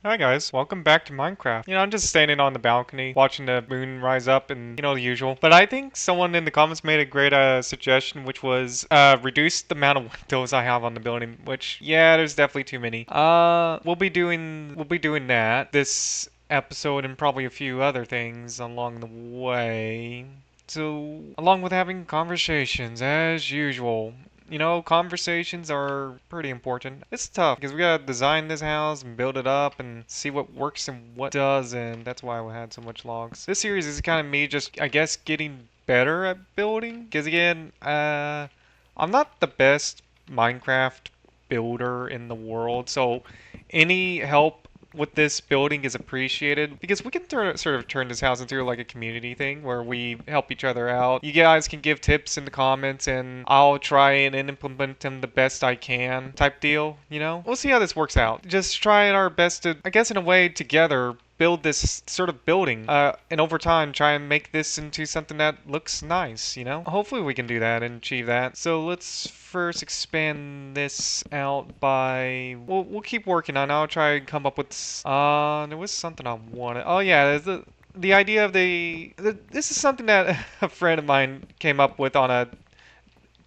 Hi guys, welcome back to Minecraft. I'm just standing on the balcony watching the moon rise up and the usual. But I think someone in the comments made a great suggestion, which was reduce the amount of windows I have on the building, which yeah, there's definitely too many. We'll be doing that this episode and probably a few other things along the way. So, along with having conversations as usual. Conversations are pretty important. It's tough because we gotta design this house and build it up and see what works and what doesn't. That's why we had so much logs. This series is kind of me just, I guess, getting better at building. Because again, I'm not the best Minecraft builder in the world, so any help with this building is appreciated because we can sort of turn this house into like a community thing where we help each other out. You guys can give tips in the comments and I'll try and implement them the best I can type deal, We'll see how this works out. Just trying our best to, I guess in a way, together build this sort of building and over time try and make this into something that looks nice. Hopefully we can do that and achieve that. So let's first expand this out by we'll keep working on it. I'll try and come up with there was something I wanted. Oh yeah, the idea of this is something that a friend of mine came up with on a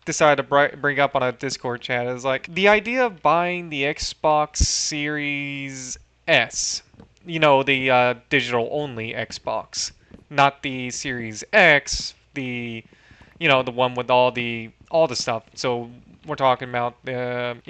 decided to bring up on a Discord chat. Is like the idea of buying the Xbox Series S, the digital only Xbox, not the Series X, the one with all the stuff. So we're talking about the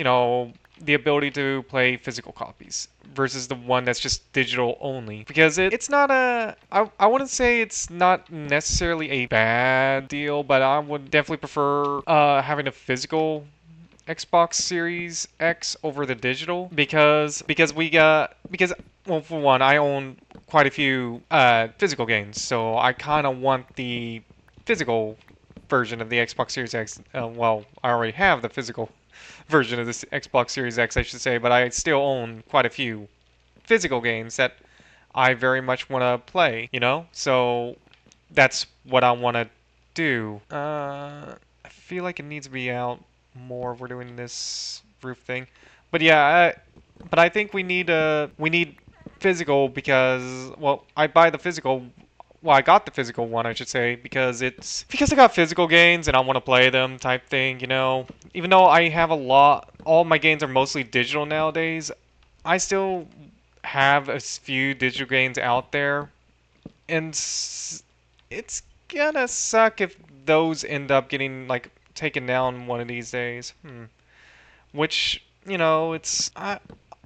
ability to play physical copies versus the one that's just digital only, because it's not I wouldn't say it's not necessarily a bad deal, but I would definitely prefer having a physical Xbox Series X over the digital because well, for one, I own quite a few physical games, so I kind of want the physical version of the Xbox Series X. Well, I already have the physical version of this Xbox Series X, I should say, but I still own quite a few physical games that I very much want to play. So that's what I want to do. I feel like it needs to be out more if we're doing this roof thing. But yeah, but I think we need physical because, well, I buy the physical. Well, I got the physical one, I should say, because I got physical games and I want to play them type thing. Even though I have all my games are mostly digital nowadays, I still have a few digital games out there, and it's gonna suck if those end up getting like taken down one of these days. Which,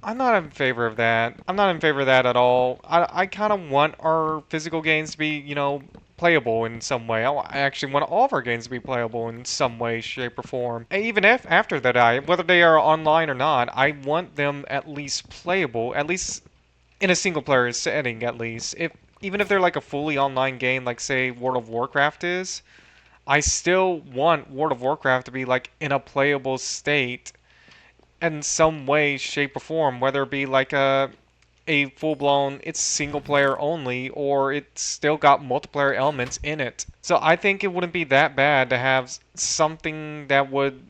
I'm not in favor of that. I'm not in favor of that at all. I kind of want our physical games to be, playable in some way. I actually want all of our games to be playable in some way, shape, or form. And even if after that, whether they are online or not, I want them at least playable, at least in a single player setting, at least. Even if they're like a fully online game, like say World of Warcraft is, I still want World of Warcraft to be like in a playable state in some way, shape, or form, whether it be like a full blown it's single player only or it's still got multiplayer elements in it. So I think it wouldn't be that bad to have something that would,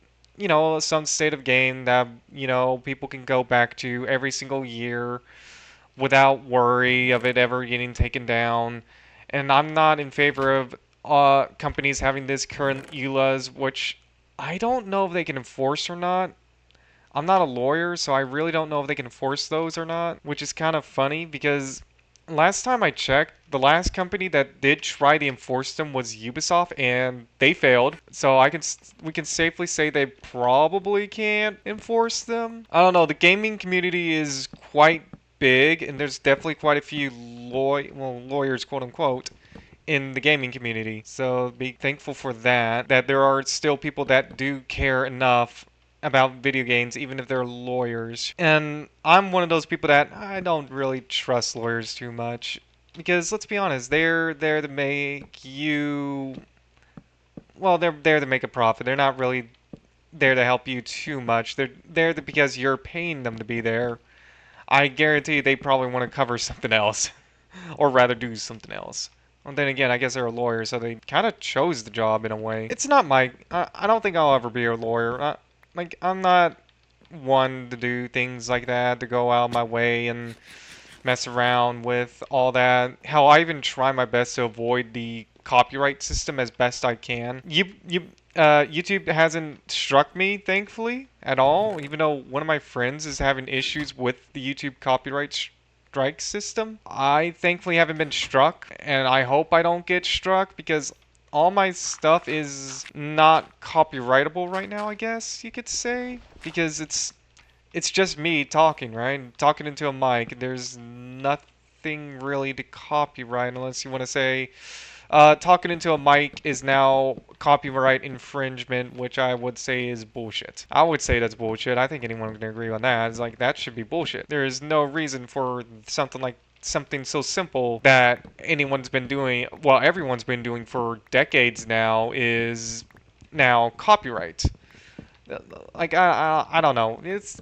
some state of game that, people can go back to every single year without worry of it ever getting taken down. And I'm not in favor of companies having this current EULAs, which I don't know if they can enforce or not. I'm not a lawyer, so I really don't know if they can enforce those or not, which is kind of funny because last time I checked, the last company that did try to enforce them was Ubisoft, and they failed. So we can safely say they probably can't enforce them. I don't know. The gaming community is quite big, and there's definitely quite a few lawyers, quote unquote, in the gaming community. So be thankful for that. That there are still people that do care enough about video games, even if they're lawyers. And I'm one of those people that I don't really trust lawyers too much. Because let's be honest, they're there to make you. Well, they're there to make a profit. They're not really there to help you too much. They're there because you're paying them to be there. I guarantee they probably want to cover something else. Or rather do something else. And then again, I guess they're a lawyer, so they kind of chose the job in a way. It's not my. I don't think I'll ever be a lawyer. I'm not one to do things like that, to go out of my way and mess around with all that. Hell, I even try my best to avoid the copyright system as best I can. YouTube hasn't struck me, thankfully, at all, even though one of my friends is having issues with the YouTube copyright strike system. I thankfully haven't been struck, and I hope I don't get struck because all my stuff is not copyrightable right now, I guess you could say, because it's just me talking, right? Talking into a mic. There's nothing really to copyright unless you want to say talking into a mic is now copyright infringement, which I would say is bullshit. I would say that's bullshit. I think anyone can agree on that. It's like that should be bullshit. There is no reason for something so simple that anyone's been doing, well, everyone's been doing for decades now is now copyright. Like I don't know. It's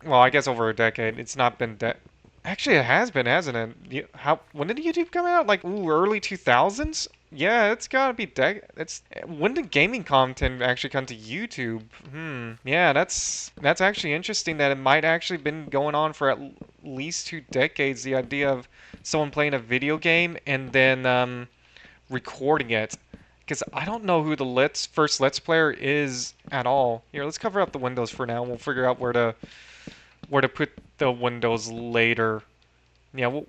well, I guess over a decade. It's not been Actually, it has been, hasn't it? How when did YouTube come out? Like early 2000s? Yeah, it's gotta be it's when did gaming content actually come to YouTube? Yeah, that's actually interesting that it might actually been going on for at least 2 decades. The idea of someone playing a video game and then recording it. Because I don't know who the first Let's Player is at all. Here, let's cover up the windows for now, and we'll figure out where to put the windows later. Yeah, we'll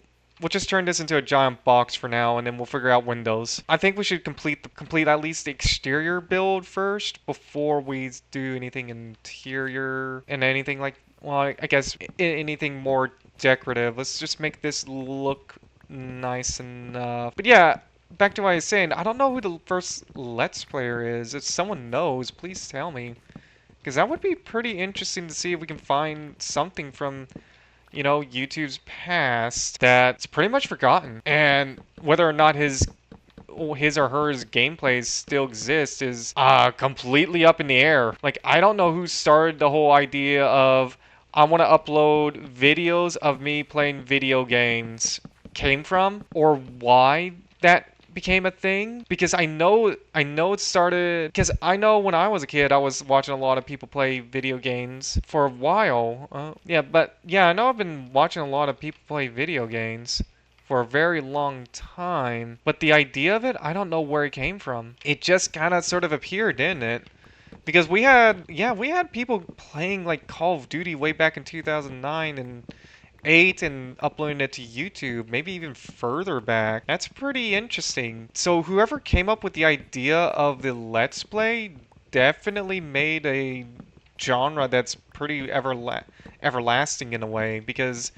just turn this into a giant box for now, and then we'll figure out windows. I think we should complete at least the exterior build first before we do anything interior and anything like, well, I guess anything more decorative. Let's just make this look nice enough. But yeah, back to what I was saying. I don't know who the first Let's Player is. If someone knows, please tell me. Because that would be pretty interesting to see if we can find something from, YouTube's past that's pretty much forgotten. And whether or not his or hers gameplays still exist is completely up in the air. Like, I don't know who started the whole idea of I want to upload videos of me playing video games came from, or why that became a thing, because I know it started because I know when I was a kid I was watching a lot of people play video games for a while. I know I've been watching a lot of people play video games for a very long time, but the idea of it, I don't know where it came from. It just kind of sort of appeared, didn't it? Because we had people playing like Call of Duty way back in 2009 and 8 and uploading it to YouTube, maybe even further back. That's pretty interesting. So whoever came up with the idea of the Let's Play definitely made a genre that's pretty everlasting in a way, because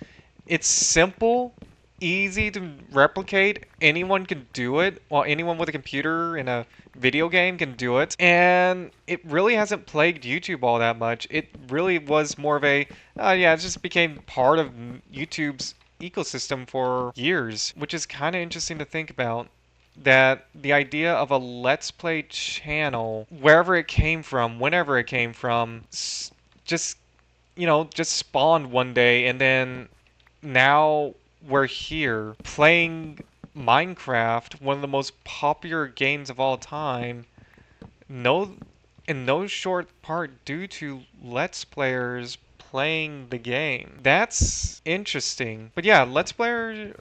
it's simple, easy to replicate. Anyone can do it. Well, anyone with a computer and a video game can do it. And it really hasn't plagued YouTube all that much. It really was more of a, it just became part of YouTube's ecosystem for years, which is kind of interesting to think about. That the idea of a Let's Play channel, wherever it came from, whenever it came from, just spawned one day, and then now we're here playing Minecraft, one of the most popular games of all time. In no short part due to Let's Players playing the game. That's interesting. But yeah, Let's Players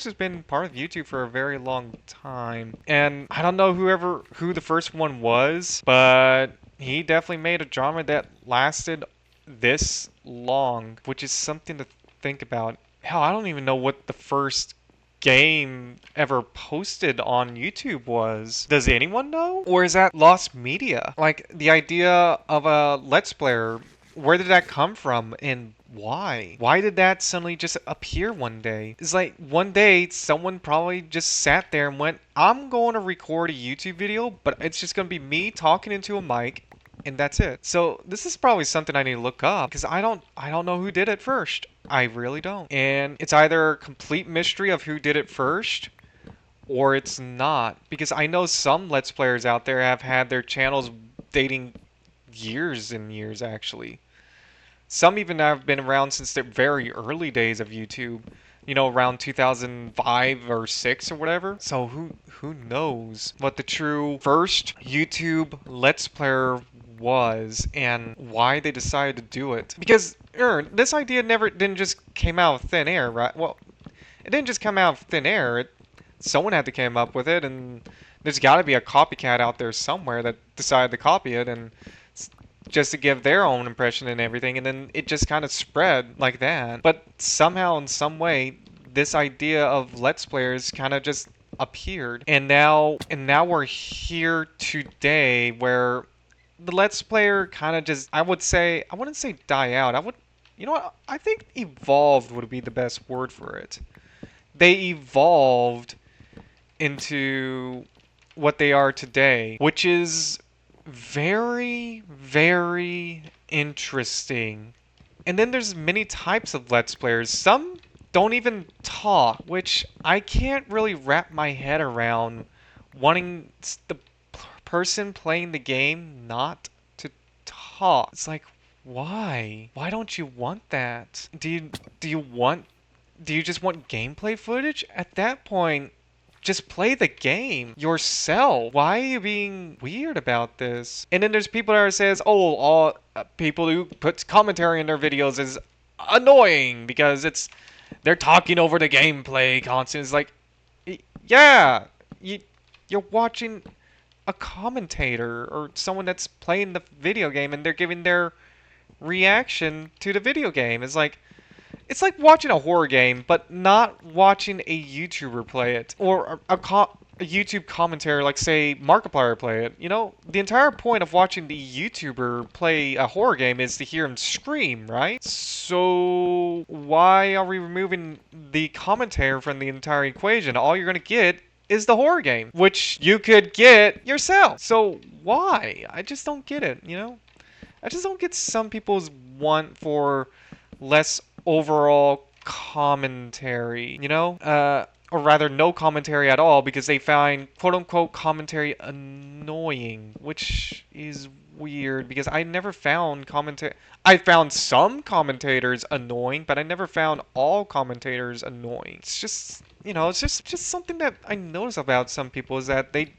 has been part of YouTube for a very long time. And I don't know who the first one was, but he definitely made a genre that lasted this long, which is something to think about. Hell, I don't even know what the first game ever posted on YouTube was. Does anyone know? Or is that lost media? Like, the idea of a Let's Player, where did that come from and why? Why did that suddenly just appear one day? It's like one day someone probably just sat there and went, I'm going to record a YouTube video, but it's just going to be me talking into a mic, and that's it. So this is probably something I need to look up, because I don't know who did it first. I really don't. And it's either a complete mystery of who did it first, or it's not. Because I know some Let's Players out there have had their channels dating years and years, actually. Some even have been around since the very early days of YouTube. Around 2005 or 6 or whatever. So who knows what the true first YouTube Let's Player was and why they decided to do it. Because this idea didn't just came out of thin air, right? Well, It didn't just come out of thin air. Someone had to come up with it, and there's got to be a copycat out there somewhere that decided to copy it and just to give their own impression and everything, and then it just kind of spread like that. But somehow, in some way, this idea of Let's Players kind of just appeared, and now we're here today where the Let's Player kind of just, I would say, I wouldn't say die out. You know what? I think evolved would be the best word for it. They evolved into what they are today, which is very, very interesting. And then there's many types of Let's Players. Some don't even talk, which I can't really wrap my head around, wanting the person playing the game not to talk. It's like, why? Why don't you want that? Do you want do you just want gameplay footage? At that point, just play the game yourself. Why are you being weird about this? And then there's people that says, oh, all people who put commentary in their videos is annoying because they're talking over the gameplay constantly. It's like, yeah, you're watching a commentator or someone that's playing the video game and they're giving their reaction to the video game. It's like watching a horror game, but not watching a YouTuber play it. Or a YouTube commentator, like, say, Markiplier play it. You know, the entire point of watching the YouTuber play a horror game is to hear him scream, right? So, why are we removing the commentator from the entire equation? All you're going to get is the horror game, which you could get yourself. So, why? I just don't get it, you know? I just don't get some people's want for less overall commentary, you know? Or rather, no commentary at all because they find quote-unquote commentary annoying, which is weird because I never found commentary. I found some commentators annoying, but I never found all commentators annoying. It's just, you know, it's just something that I notice about some people is that they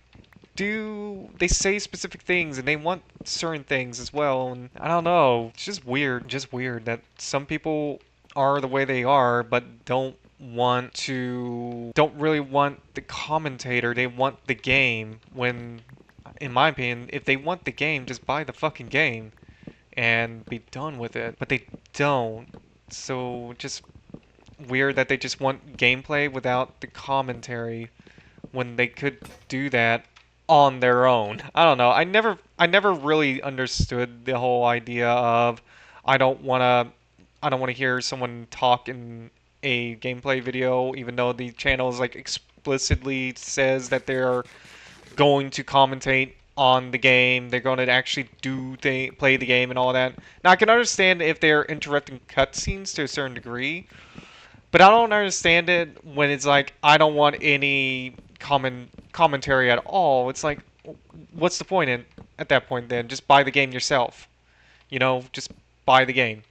say specific things and they want certain things as well, and I don't know, it's just weird that some people are the way they are but don't really want the commentator, they want the game, when in my opinion, if they want the game, just buy the fucking game and be done with it, but they don't. So just weird that they just want gameplay without the commentary when they could do that on their own. I don't know. I never really understood the whole idea of I don't want to hear someone talk in a gameplay video even though the channel is like explicitly says that they're going to commentate on the game. They're going to actually play the game and all that. Now I can understand if they're interrupting cutscenes to a certain degree, but I don't understand it when it's like I don't want any commentary at all. It's like, what's the point at that point then? Just buy the game yourself. You know, just buy the game.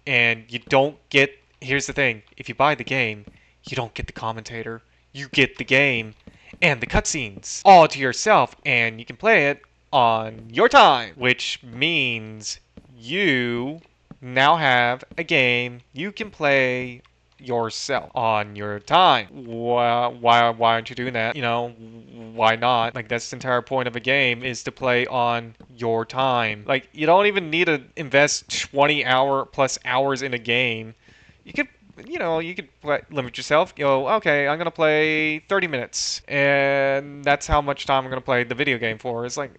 And you don't get, here's the thing, if you buy the game, you don't get the commentator. You get the game and the cutscenes all to yourself, and you can play it on your time, which means you now have a game you can play yourself on your time. Why aren't you doing that? You know, why not? Like, that's the entire point of a game, is to play on your time. Like, you don't even need to invest 20 plus hours in a game. You could, you know, limit yourself. You know, okay, I'm gonna play 30 minutes, and that's how much time I'm gonna play the video game for. It's like,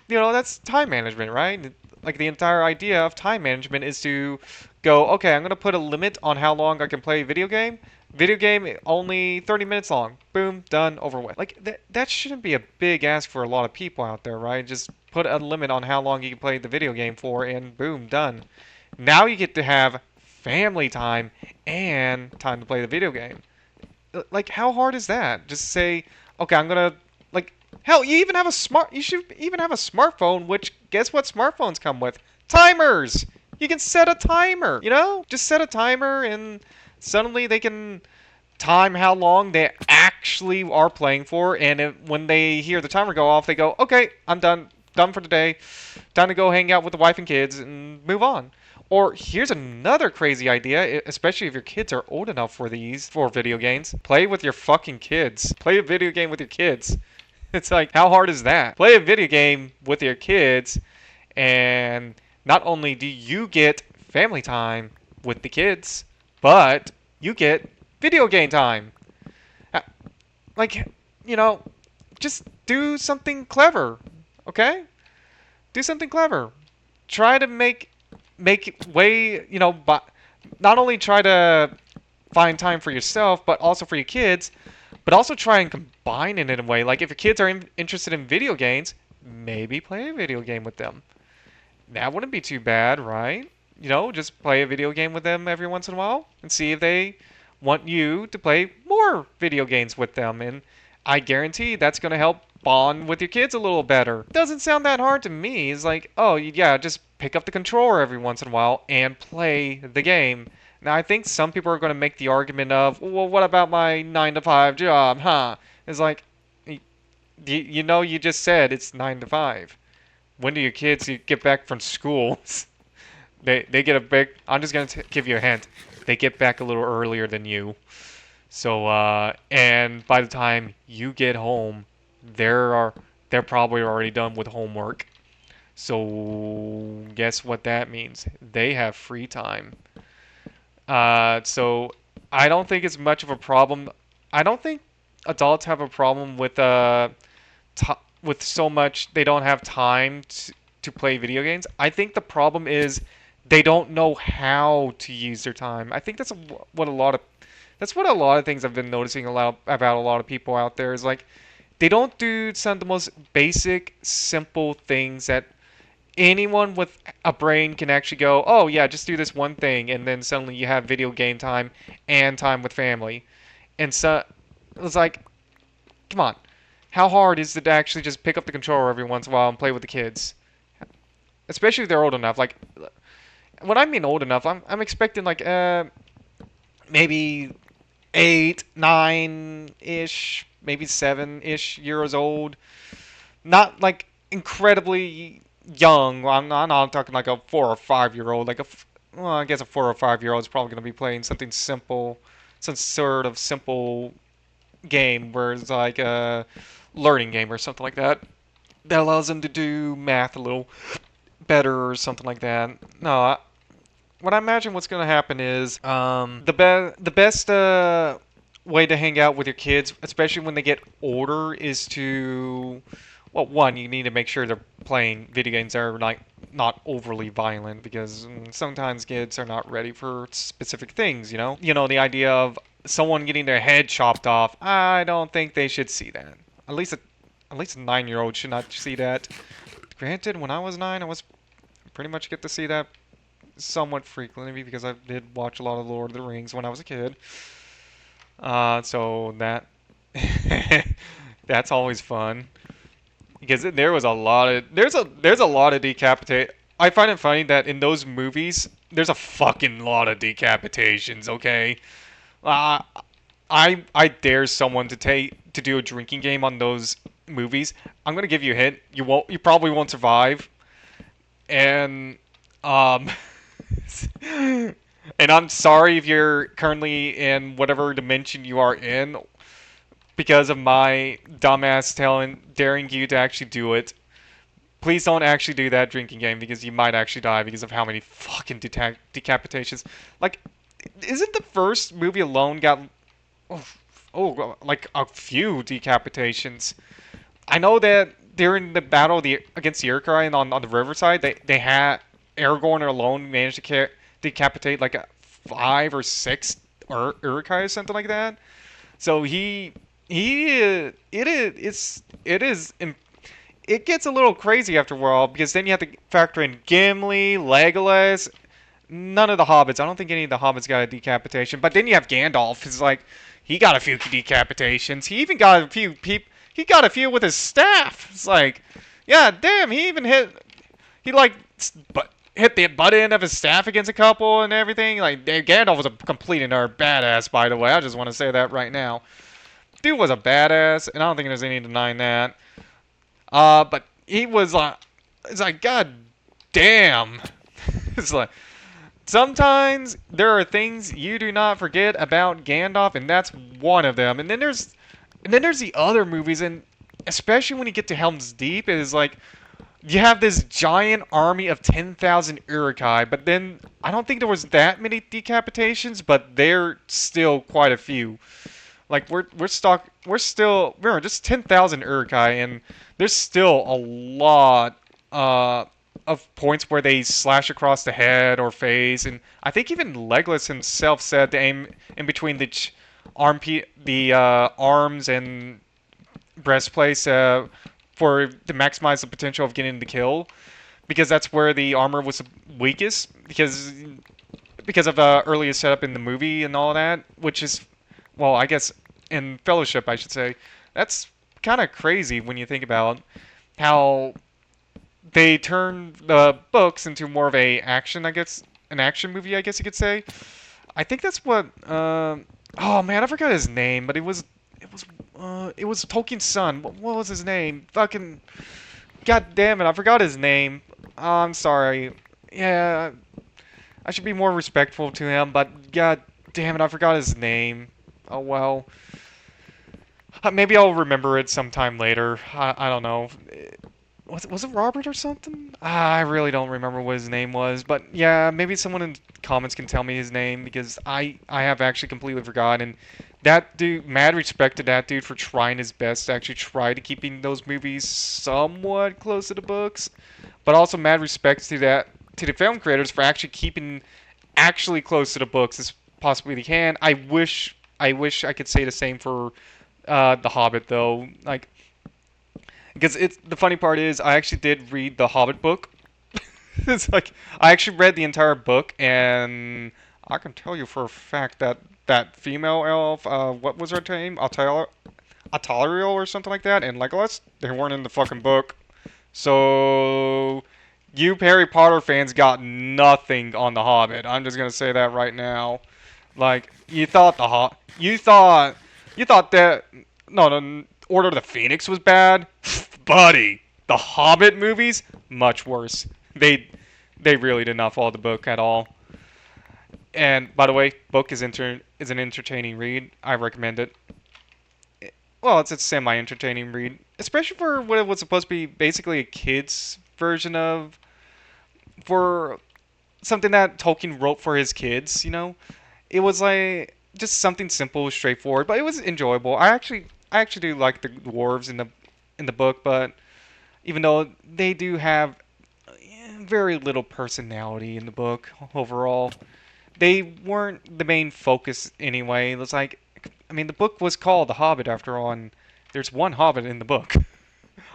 you know, that's time management, right? Like, the entire idea of time management is to go, okay, I'm going to put a limit on how long I can play video game. Video game only 30 minutes long. Boom, done, over with. Like, that shouldn't be a big ask for a lot of people out there, right? Just put a limit on how long you can play the video game for, and boom, done. Now you get to have family time and time to play the video game. Like, how hard is that? Just say, okay, I'm going to, like, hell, you should even have a smartphone, which, guess what smartphones come with? Timers! You can set a timer, you know? Just set a timer and suddenly they can time how long they actually are playing for, and when they hear the timer go off, they go, okay, I'm done for the day. Time to go hang out with the wife and kids and move on. Or here's another crazy idea, especially if your kids are old enough for video games. Play with your fucking kids. Play a video game with your kids. It's like, how hard is that? Play a video game with your kids, and not only do you get family time with the kids, but you get video game time. Uh, Like, you know, just do something clever, okay? Do something clever. Try to make way, but not only try to find time for yourself, but also for your kids, but also try and combine it in a way. Like if your kids are interested in video games, maybe play a video game with them. That wouldn't be too bad, right? Just play a video game with them every once in a while and see if they want you to play more video games with them. And I guarantee that's going to help bond with your kids a little better. Doesn't sound that hard to me. It's like, oh, yeah, just pick up the controller every once in a while and play the game. Now, I think some people are going to make the argument of, well, what about my 9 to 5 job, huh? It's like, you just said it's 9 to 5. When do your kids get back from school? They get a big. I'm just gonna give you a hint. They get back a little earlier than you. So and by the time you get home, they're probably already done with homework. So guess what that means? They have free time. So I don't think it's much of a problem. I don't think adults have a problem with with so much they don't have time to play video games. I think the problem is they don't know how to use their time. I think what a lot of that's what a lot of things I've been noticing about a lot of people out there is like they don't do some of the most basic, simple things that anyone with a brain can actually go, oh yeah, just do this one thing, and then suddenly you have video game time and time with family. And so it's like, come on, how hard is it to actually just pick up the controller every once in a while and play with the kids? Especially if they're old enough. Like, when I mean old enough, I'm expecting like maybe 8, 9-ish, maybe 7-ish years old. Not like incredibly young. I'm not talking like a 4 or 5 year old. Well, I guess a 4 or 5 year old is probably going to be playing something simple, some sort of simple game where it's like a learning game or something like that that allows them to do math a little better or something like that. No, what I imagine what's going to happen is the best way to hang out with your kids, especially when they get older, is to, well, one, you need to make sure they're playing video games that are not overly violent, because sometimes kids are not ready for specific things. The idea of someone getting their head chopped off. I don't think they should see that. At least a 9-year-old should not see that. Granted, when I was 9, I was pretty much get to see that somewhat frequently because I did watch a lot of Lord of the Rings when I was a kid. So that that's always fun because there was there's a lot of decapitate. I find it funny that in those movies there's a fucking lot of decapitations. Okay, I dare someone to do a drinking game on those movies. I'm gonna give you a hint. You probably won't survive. And and I'm sorry if you're currently in whatever dimension you are in because of my dumbass daring you to actually do it. Please don't actually do that drinking game because you might actually die because of how many fucking decapitations. Like, isn't the first movie alone got like a few decapitations? I know that during the battle against the Uruk-hai on the riverside, they had Aragorn alone managed to decapitate like 5 or 6 Uruk-hai or something like that. So it gets a little crazy after a while because then you have to factor in Gimli, Legolas, none of the hobbits. I don't think any of the hobbits got a decapitation. But then you have Gandalf. It's like he got a few decapitations. He even got a few people. He got a few with his staff. It's like, yeah, damn. He even hit the butt end of his staff against a couple and everything. Like, Gandalf was a complete and utter badass, by the way. I just want to say that right now. Dude was a badass, and I don't think there's any denying that. But he was like, it's like, god damn. It's like, sometimes there are things you do not forget about Gandalf, and that's one of them. And then there's the other movies, and especially when you get to Helm's Deep, it is like you have this giant army of 10,000 Uruk-hai, but then I don't think there was that many decapitations, but there still quite a few. Like we're still remember just 10,000 Uruk-hai, and there's still a lot of points where they slash across the head or face, and I think even Legolas himself said to aim in between the arms and breastplates for to maximize the potential of getting the kill, because that's where the armor was weakest because of the earliest setup in the movie and all that, which is, well, I guess in Fellowship, I should say. That's kind of crazy when you think about how they turned the books into more of a action, I guess, an action movie, I guess you could say. I think that's what. Oh man, I forgot his name, but it was Tolkien's son. What was his name? Fucking. God damn it, I forgot his name. I'm sorry. Yeah, I should be more respectful to him, but god damn it, I forgot his name. Oh well. Maybe I'll remember it sometime later. I don't know. Was it Robert or something? I really don't remember what his name was, but yeah, maybe someone in the comments can tell me his name because I have actually completely forgotten. That dude, mad respect to that dude for trying his best to actually try to keeping those movies somewhat close to the books, but also mad respect to the film creators for actually keeping actually close to the books as possibly they can. I wish I could say the same for The Hobbit though. Like, because it's the funny part is I actually did read the Hobbit book. It's like I actually read the entire book, and I can tell you for a fact that that female elf, what was her name, Atariel or something like that, and Legolas, they weren't in the fucking book. So you Harry Potter fans got nothing on the Hobbit. I'm just gonna say that right now. Like you thought that no, the Order of the Phoenix was bad, buddy. The Hobbit movies much worse. They really did not follow the book at all. And by the way, book is an entertaining read. I recommend it. Well, it's a semi-entertaining read, especially for what it was supposed to be, basically a kid's version of for something that Tolkien wrote for his kids. It was like just something simple, straightforward, but it was enjoyable. I actually do like the dwarves in the book, but even though they do have very little personality in the book overall, they weren't the main focus anyway. It was like, I mean, the book was called The Hobbit after all, and there's one Hobbit in the book.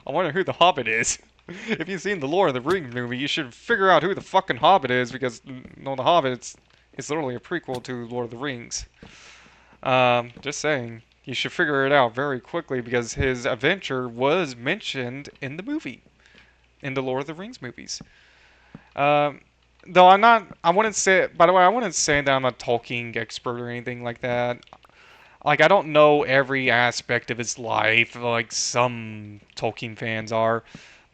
I wonder who the Hobbit is. If you've seen the Lord of the Rings movie, you should figure out who the fucking Hobbit is, because no, the Hobbit it's literally a prequel to Lord of the Rings. Just saying. You should figure it out very quickly because his adventure was mentioned in the movie, in the Lord of the Rings movies. Though I wouldn't say, by the way, I wouldn't say that I'm a Tolkien expert or anything like that. Like, I don't know every aspect of his life like some Tolkien fans are,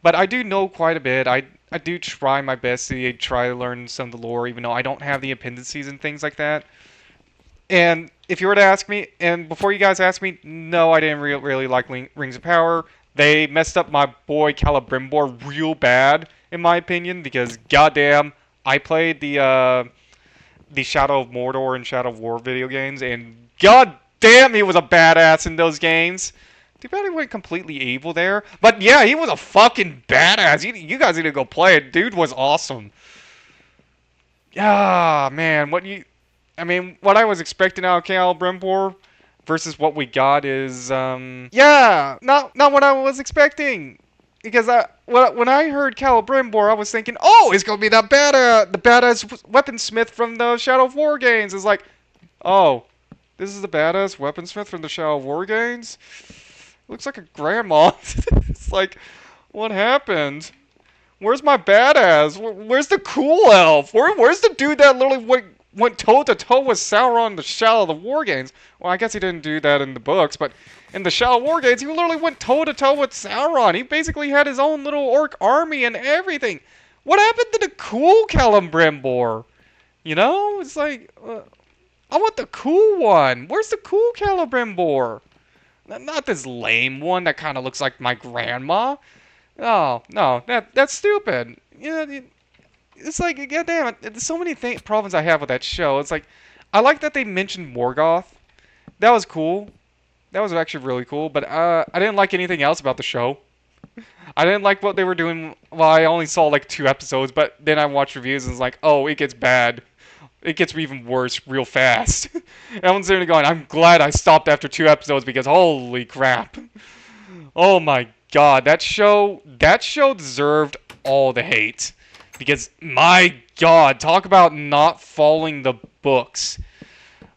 but I do know quite a bit. I do try my best to try to learn some of the lore, even though I don't have the appendices and things like that. And if you were to ask me, and before you guys ask me, no, I didn't really like Rings of Power. They messed up my boy Celebrimbor real bad, in my opinion, because goddamn, I played the Shadow of Mordor and Shadow of War video games, and goddamn, he was a badass in those games. Too bad he went completely evil there. But yeah, he was a fucking badass. You guys need to go play it. Dude was awesome. Ah, man, what I was expecting out of Celebrimbor versus what we got is, yeah, not what I was expecting. Because when I heard Celebrimbor, I was thinking, oh, it's gonna be the badass weaponsmith from the Shadow of War games. It's like, oh, this is the badass weaponsmith from the Shadow of War games? Looks like a grandma. It's like, what happened? Where's my badass? Where's the cool elf? Where's the dude that literally went toe-to-toe with Sauron in the Shadow of the War games? Well, I guess he didn't do that in the books, but in the Shadow of War games, he literally went toe-to-toe with Sauron. He basically had his own little orc army and everything. What happened to the cool Celebrimbor? You know, it's like I want the cool one. Where's the cool Celebrimbor? Not this lame one that kind of looks like my grandma. Oh no, that's stupid. Yeah, it's like god damn it. There's so many problems I have with that show. It's like I like that they mentioned Morgoth. That was cool. That was actually really cool. But I didn't like anything else about the show. I didn't like what they were doing. Well, I only saw like 2 episodes, but then I watched reviews and it's like, oh, it gets bad. It gets even worse real fast. Everyone's sitting there going, I'm glad I stopped after 2 episodes because holy crap. Oh my god, that show deserved all the hate. Because my god, talk about not following the books.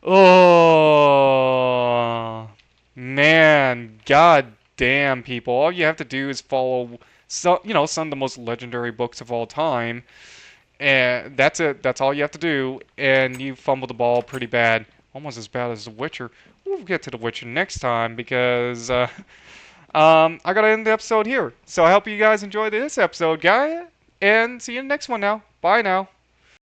Oh man, god damn people. All you have to do is follow some of the most legendary books of all time. And that's it. That's all you have to do. And you fumbled the ball pretty bad. Almost as bad as The Witcher. We'll get to The Witcher next time because I gotta end the episode here. So I hope you guys enjoyed this episode, guy. And see you in the next one now. Bye now.